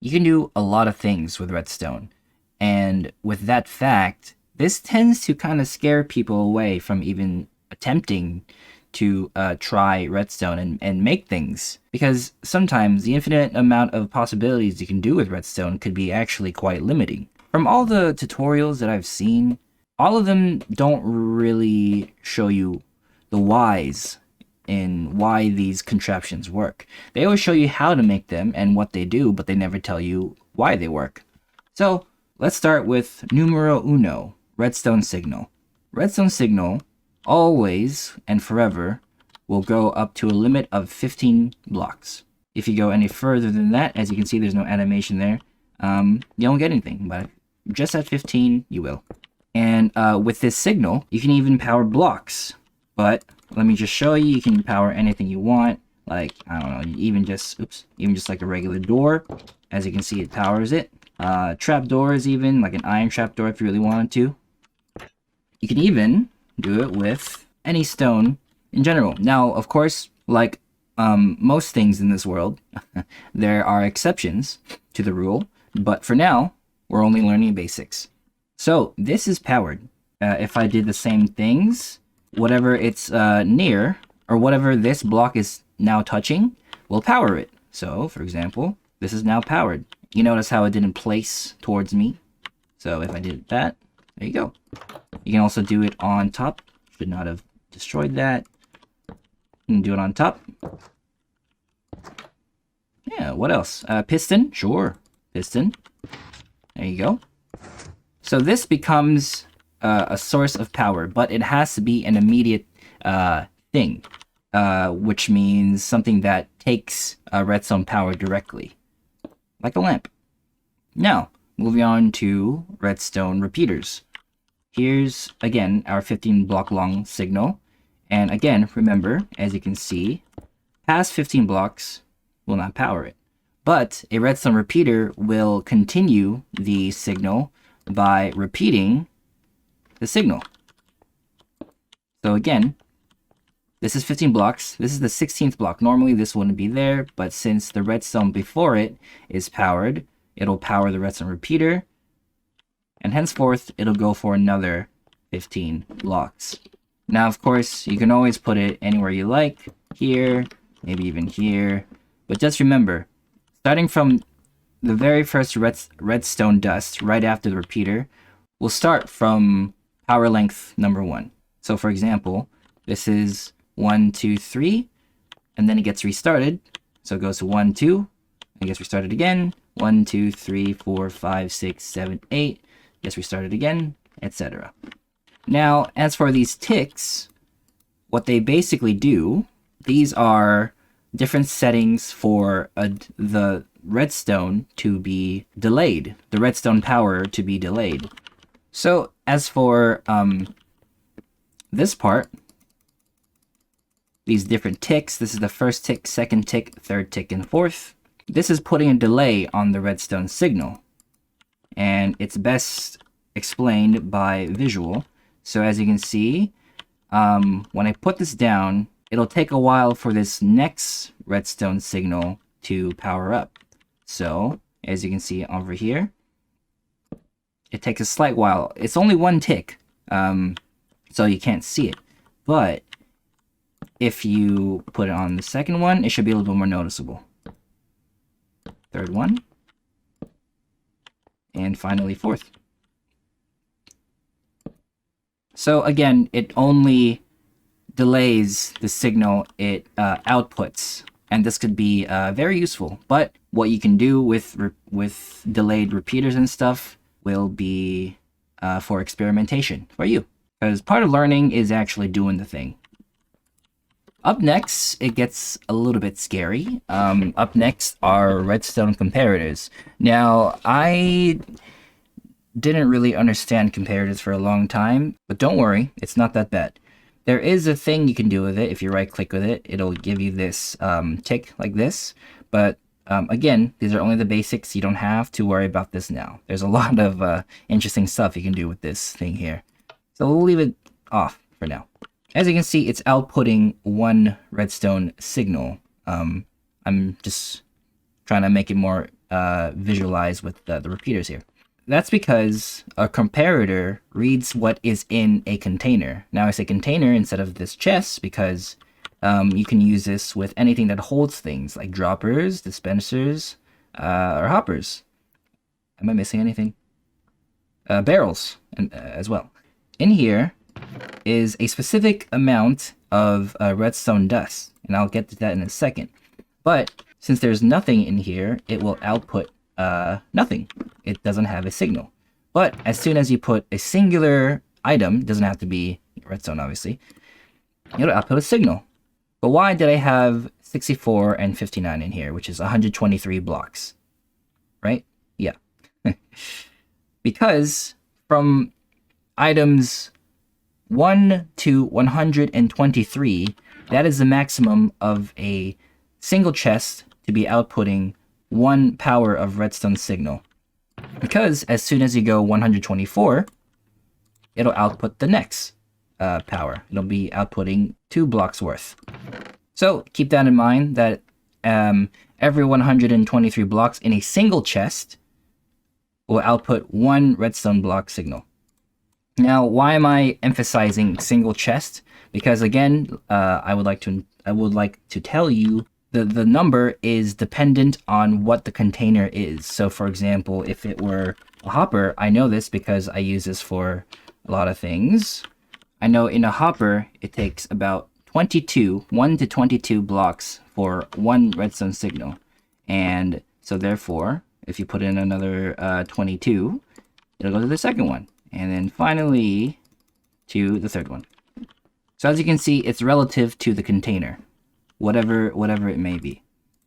you can do a lot of things with redstone. And with that fact, this tends to kind of scare people away from even attempting to try redstone and make things. Because sometimes the infinite amount of possibilities you can do with redstone could be actually quite limiting. From all the tutorials that I've seen, all of them don't really show you the whys in why these contraptions work. They always show you how to make them and what they do, but they never tell you why they work. So let's start with numero uno, redstone signal. Redstone signal always and forever will go up to a limit of 15 blocks. If you go any further than that, as you can see, there's no animation there, you don't get anything, but just at 15, you will. And with this signal, you can even power blocks. But let me just show you, you can power anything you want. Like, I don't know, even just like a regular door. As you can see, it powers it. Trap doors even, like an iron trap door if you really wanted to. You can even do it with any stone in general. Now, of course, like most things in this world, there are exceptions to the rule. But for now, we're only learning basics. So this is powered. If I did the same things, whatever it's near, or whatever this block is now touching, will power it. So, for example, this is now powered. You notice how it didn't place towards me? So if I did that, there you go. You can also do it on top. Should not have destroyed that. You can do it on top. Yeah, what else? Piston? Sure. Piston. There you go. So this becomes a source of power, but it has to be an immediate thing, which means something that takes redstone power directly, like a lamp. Now, moving on to redstone repeaters. Here's, again, our 15 block long signal. And again, remember, as you can see, past 15 blocks will not power it. But a redstone repeater will continue the signal by repeating the signal. So again, this is 15 blocks. This is the 16th block. Normally this wouldn't be there, but since the redstone before it is powered, it'll power the redstone repeater, and henceforth it'll go for another 15 blocks. Now, of course, you can always put it anywhere you like, here, maybe even here, but just remember, starting from the very first redstone dust right after the repeater, we'll start from power length number 1. So for example, this is 1, 2, 3, and then it gets restarted. So it goes to 1, 2, and gets restarted again. 1, 2, 3, 4, 5, 6, 7, 8, gets restarted again, etc. Now, as for these ticks, what they basically do, these are different settings for the redstone to be delayed, the redstone power to be delayed. So as for this part, these different ticks, this is the first tick, second tick, third tick, and fourth. This is putting a delay on the redstone signal, and it's best explained by visual. So as you can see, when I put this down, it'll take a while for this next redstone signal to power up. So as you can see over here, it takes a slight while. It's only one tick, so you can't see it. But if you put it on the second one, it should be a little bit more noticeable. Third one. And finally, fourth. So again, it only delays the signal it outputs. And this could be very useful. But what you can do with delayed repeaters and stuff will be for experimentation for you. Because part of learning is actually doing the thing. Up next, it gets a little bit scary. Up next are redstone comparators. Now, I didn't really understand comparators for a long time, but don't worry, it's not that bad. There is a thing you can do with it. If you right-click with it, it'll give you this tick like this. But again, these are only the basics. You don't have to worry about this now. There's a lot of interesting stuff you can do with this thing here. So we'll leave it off for now. As you can see, it's outputting one redstone signal. I'm just trying to make it more visualize with the repeaters here. That's because a comparator reads what is in a container. Now I say container instead of this chest because you can use this with anything that holds things like droppers, dispensers, or hoppers. Am I missing anything? Barrels as well. In here is a specific amount of redstone dust, and I'll get to that in a second. But since there's nothing in here, it will output nothing. It doesn't have a signal. But as soon as you put a singular item, it doesn't have to be redstone obviously, it'll output a signal. But why did I have 64 and 59 in here, which is 123 blocks? Right? Yeah. Because from items 1 to 123, that is the maximum of a single chest to be outputting 1 power of redstone signal. Because as soon as you go 124, it'll output the next power. It'll be outputting 2 blocks worth. So keep that in mind, that every 123 blocks in a single chest will output 1 redstone block signal. Now, why am I emphasizing single chest? Because again, I would like to tell you the number is dependent on what the container is. So for example, if it were a hopper, I know this because I use this for a lot of things. I know in a hopper, it takes about 1 to 22 blocks for 1 redstone signal. And so therefore, if you put in another 22, it'll go to the second one. And then finally to the third one. So as you can see, it's relative to the container, whatever it may be.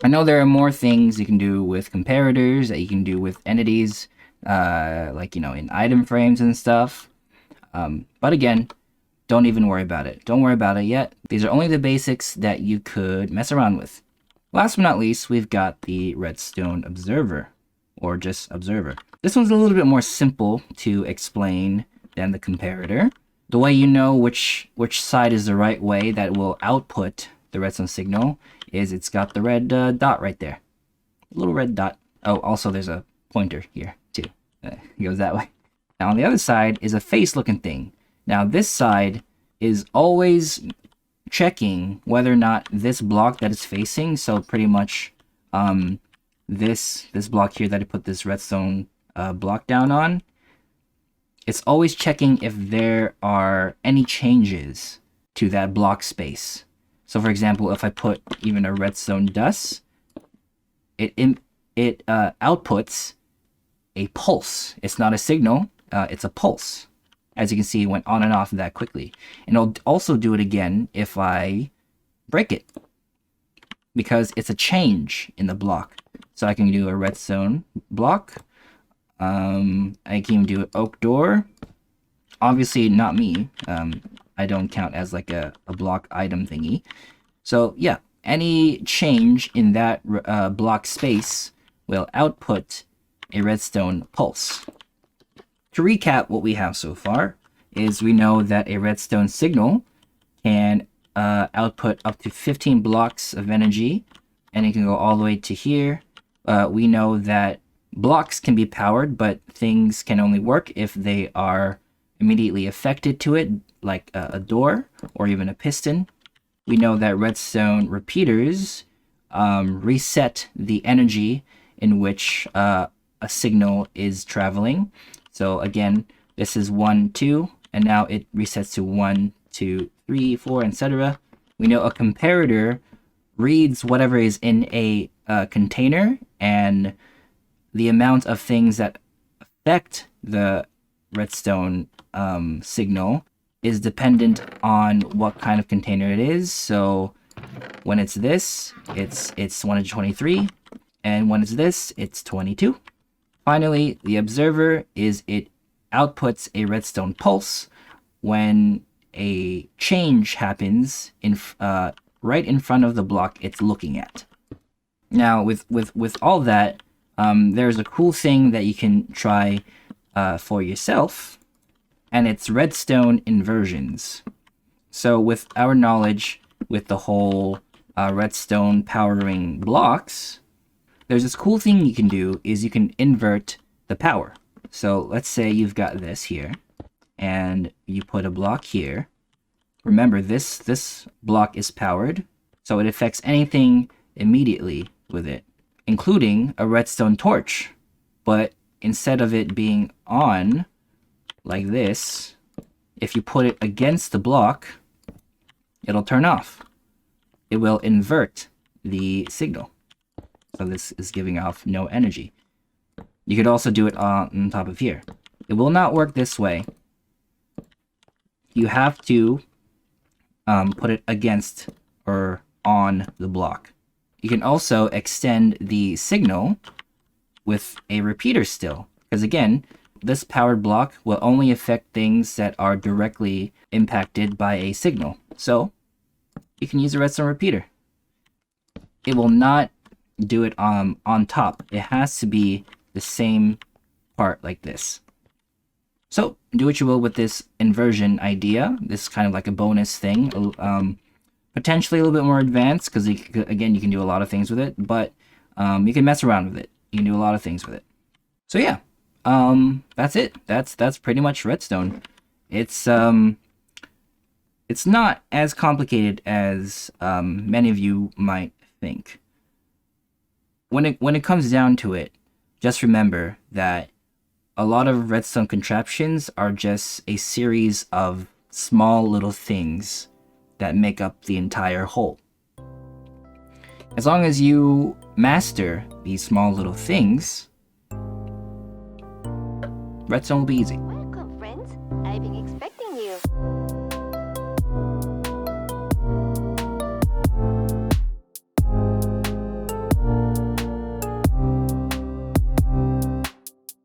I know there are more things you can do with comparators, that you can do with entities, like, in item frames and stuff. But again, don't even worry about it. Don't worry about it yet. These are only the basics that you could mess around with. Last but not least, we've got the redstone observer, or just observer. This one's a little bit more simple to explain than the comparator. The way you know which side is the right way that will output the redstone signal is it's got the red dot right there. A little red dot. Oh, also there's a pointer here too. It goes that way. Now on the other side is a face looking thing. Now this side is always checking whether or not this block that it's facing, so pretty much this block here that I put this redstone block down on, it's always checking if there are any changes to that block space. So for example, if I put even a redstone dust, it outputs a pulse. It's not a signal, it's a pulse. As you can see, it went on and off that quickly. And it'll also do it again if I break it, because it's a change in the block. So I can do a redstone block. I can even do an oak door. Obviously not me. I don't count as like a block item thingy. So yeah, any change in that block space will output a redstone pulse. To recap what we have so far is we know that a redstone signal can output up to 15 blocks of energy, and it can go all the way to here. We know that blocks can be powered, but things can only work if they are immediately affected to it, like a door or even a piston. We know that redstone repeaters reset the energy in which a signal is traveling. So again, this is 1, 2, and now it resets to 1, 2, 3, 4, etc. We know a comparator reads whatever is in a container, and the amount of things that affect the redstone signal is dependent on what kind of container it is. So when it's this, it's 123, and when it's this, it's 22. Finally, the observer it outputs a redstone pulse when a change happens in right in front of the block it's looking at. Now, with all that, there's a cool thing that you can try for yourself, and it's redstone inversions. So with our knowledge with the whole redstone powering blocks, there's this cool thing you can do is you can invert the power. So let's say you've got this here, and you put a block here. Remember, this block is powered, so it affects anything immediately with it, including a redstone torch. But instead of it being on, like this, if you put it against the block, it'll turn off. It will invert the signal. So this is giving off no energy. You could also do it on top of here. It will not work this way. You have to put it against or on the block. You can also extend the signal with a repeater still. Because again, this powered block will only affect things that are directly impacted by a signal. So you can use a redstone repeater. It will not do it on top. It has to be the same part like this. So do what you will with this inversion idea. This is kind of like a bonus thing. Potentially a little bit more advanced because, again, you can do a lot of things with it. But you can mess around with it. You can do a lot of things with it. So yeah, that's it. That's pretty much redstone. It's not as complicated as many of you might think. When it comes down to it, just remember that a lot of redstone contraptions are just a series of small little things that make up the entire whole. As long as you master these small little things, redstone will be easy.